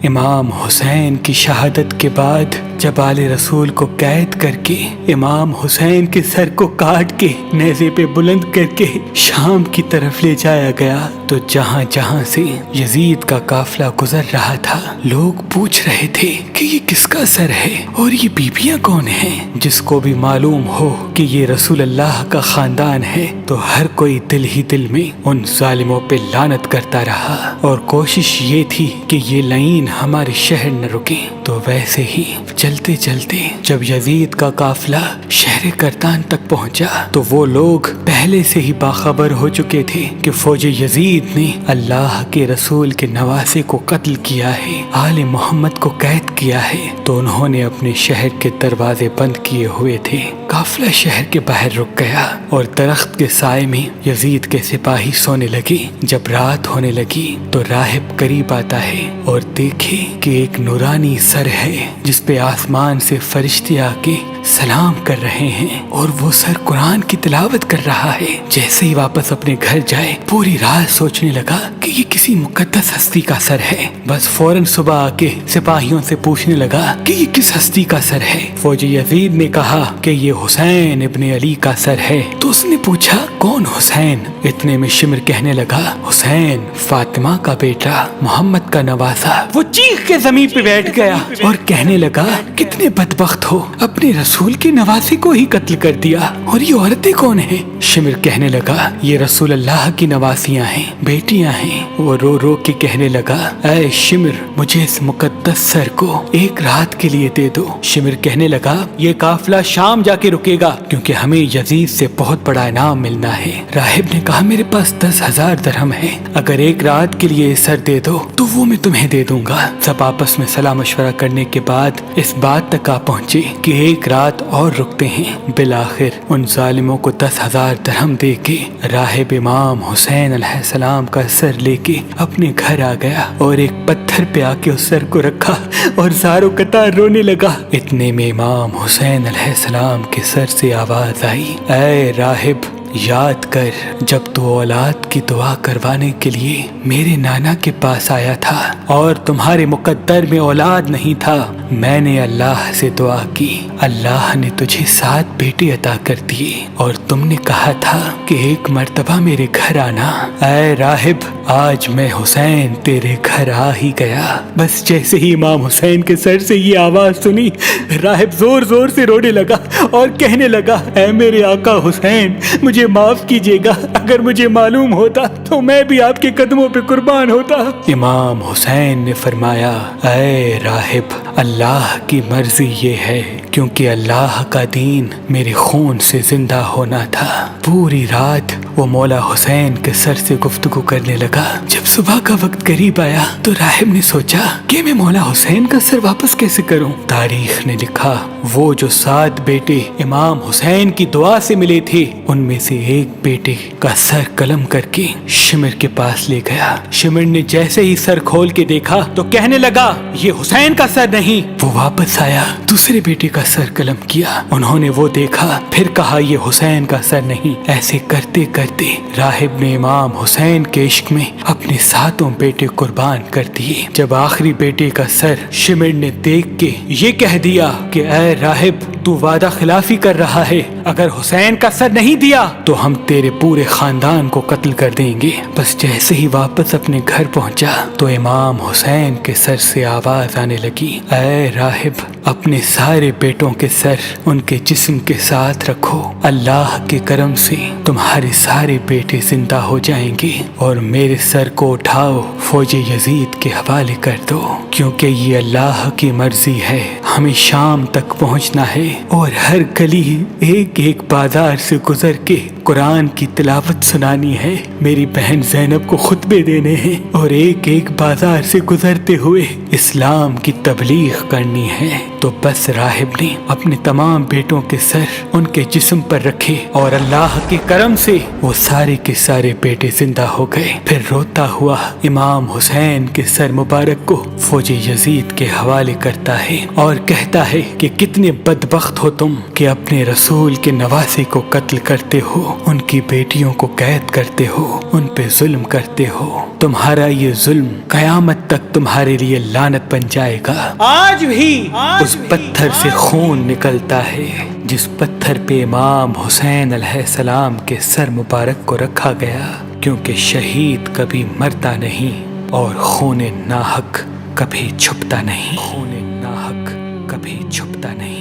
امام حسین کی شہادت کے بعد جب آل رسول کو قید کر کے امام حسین کے سر کو کاٹ کے نیزے پہ بلند کر کے شام کی طرف لے جایا گیا تو جہاں جہاں سے یزید کا قافلہ گزر رہا تھا لوگ پوچھ رہے تھے کہ یہ کس کا سر ہے اور یہ بیبیاں کون ہیں۔ جس کو بھی معلوم ہو کہ یہ رسول اللہ کا خاندان ہے تو ہر کوئی دل ہی دل میں ان ظالموں پہ لعنت کرتا رہا اور کوشش یہ تھی کہ یہ لعین ہمارے شہر نہ رکے۔ تو ویسے ہی چلتے چلتے جب یزید کا قافلہ شہر کرتان تک پہنچا تو وہ لوگ پہلے سے ہی باخبر ہو چکے تھے کہ فوج یزید نے اللہ کے رسول کے نواسے کو قتل کیا ہے، آل محمد کو قید کیا ہے، تو انہوں نے اپنے شہر کے دروازے بند کیے ہوئے تھے۔ قافلہ شہر کے باہر رک گیا اور درخت کے سائے میں یزید کے سپاہی سونے لگے۔ جب رات ہونے لگی تو راہب قریب آتا ہے اور دیکھے کہ ایک نورانی سر ہے جس پہ آسمان سے فرشتے آ کے سلام کر رہے ہیں اور وہ سر قرآن کی تلاوت کر رہا ہے۔ جیسے ہی واپس اپنے گھر جائے پوری رات سوچنے لگا کہ یہ کسی مقدس ہستی کا سر ہے۔ بس فوراً صبح آ کے سپاہیوں سے پوچھنے لگا کہ یہ کس ہستی کا سر ہے۔ فوج یزید نے کہا کہ یہ حسین ابن علی کا سر ہے۔ تو اس نے پوچھا کون حسین؟ اتنے میں شمر کہنے لگا حسین فاطمہ کا بیٹا، محمد کا نواسا۔ وہ چیخ کے زمین پہ بیٹھ گیا اور کہنے لگا کتنے بدبخت ہو، اپنے رسول کے نواسے کو ہی قتل کر دیا، اور یہ عورتیں کون ہیں؟ شمر کہنے لگا یہ رسول اللہ کی نواسیاں ہیں، بیٹیاں ہیں۔ وہ رو رو کے کہنے لگا اے شمر مجھے اس مقدس سر کو ایک رات کے لیے دے دو۔ شمر کہنے لگا یہ قافلہ شام جا کے رکے گا کیونکہ ہمیں یزید سے بہت بڑا انعام ملنا ہے۔ راہب نے کہا میرے پاس 10,000 درہم ہے، اگر ایک رات کے لیے سر دے دو تو وہ میں تمہیں دے دوں گا۔ سب آپس میں صلاح مشورہ کرنے کے بعد اس بات تک آ پہنچے کہ ایک رات اور رکتے ہیں۔ بالآخر ان ظالموں کو 10,000 درہم دے کے راہب امام حسین علیہ السلام کا سر لے کے اپنے گھر آ گیا اور ایک پتھر پہ آ کے اس سر کو رکھا اور زاروں قطار رونے لگا۔ اتنے میں امام حسین علیہ السلام کے سر سے آواز آئی اے راہب یاد کر جب تو اولاد کی دعا کروانے کے لیے میرے نانا کے پاس آیا تھا اور تمہارے مقدر میں اولاد نہیں تھا، میں نے اللہ سے دعا کی، اللہ نے تجھے 7 بیٹے عطا کر دیے اور تم نے کہا تھا کہ ایک مرتبہ میرے گھر آنا۔ اے راہب آج میں حسین تیرے گھر آ ہی گیا۔ بس جیسے ہی امام حسین کے سر سے یہ آواز سنی راہب زور زور سے رونے لگا اور کہنے لگا اے میرے آقا حسین مجھے معاف کیجیے گا، اگر مجھے معلوم ہوتا تو میں بھی آپ کے قدموں پہ قربان ہوتا۔ امام حسین نے فرمایا اے راہب اللہ کی مرضی یہ ہے کیونکہ اللہ کا دین میرے خون سے زندہ ہونا تھا۔ پوری رات وہ مولا حسین کے سر سے گفتگو کرنے لگا۔ جب صبح کا وقت قریب آیا تو راہب نے سوچا کہ میں مولا حسین کا سر واپس کیسے کروں۔ تاریخ نے لکھا وہ جو 7 بیٹے امام حسین کی دعا سے ملے تھے ان میں سے ایک بیٹے کا سر قلم کر کے شمر کے پاس لے گیا۔ شمر نے جیسے ہی سر کھول کے دیکھا تو کہنے لگا یہ حسین کا سر نہیں۔ وہ واپس آیا، دوسرے بیٹے کا سر قلم کیا، انہوں نے وہ دیکھا، پھر کہا یہ حسین کا سر نہیں۔ ایسے کرتے کرتے راہب نے امام حسین کے عشق میں اپنے 7 بیٹے قربان کر دیے۔ جب آخری بیٹے کا سر شمر نے دیکھ کے یہ کہہ دیا کہ اے راہب تو وعدہ خلافی کر رہا ہے، اگر حسین کا سر نہیں دیا تو ہم تیرے پورے خاندان کو قتل کر دیں گے۔ بس جیسے ہی واپس اپنے گھر پہنچا تو امام حسین کے سر سے آواز آنے لگی اے راہب اپنے سارے بیٹوں کے سر ان کے جسم کے ساتھ رکھو، اللہ کے کرم سے تمہارے سارے بیٹے زندہ ہو جائیں گے، اور میرے سر کو اٹھاؤ فوج یزید کے حوالے کر دو، کیونکہ یہ اللہ کی مرضی ہے، ہمیں شام تک پہنچنا ہے اور ہر گلی ایک ایک بازار سے گزر کے قرآن کی تلاوت سنانی ہے، میری بہن زینب کو خطبے دینے ہیں اور ایک ایک بازار سے گزرتے ہوئے اسلام کی تبلیغ کرنی ہے۔ تو بس راہب نے اپنے تمام بیٹوں کے سر ان کے جسم پر رکھے اور اللہ کے کرم سے وہ سارے کے سارے بیٹے زندہ ہو گئے۔ پھر روتا ہوا امام حسین کے سر مبارک کو فوج یزید کے حوالے کرتا ہے اور کہتا ہے کہ کتنے بدبخت ہو تم کہ اپنے رسول کے نواسے کو قتل کرتے ہو، ان کی بیٹیوں کو قید کرتے ہو، ان پہ ظلم کرتے ہو، تمہارا یہ ظلم قیامت تک تمہارے لیے لعنت بن جائے گا۔ آج بھی اس پتھر سے خون نکلتا ہے جس پتھر پہ امام حسین علیہ السلام کے سر مبارک کو رکھا گیا، کیونکہ شہید کبھی مرتا نہیں اور خون ناحق کبھی چھپتا نہیں، خون ناحق کبھی چھپتا نہیں۔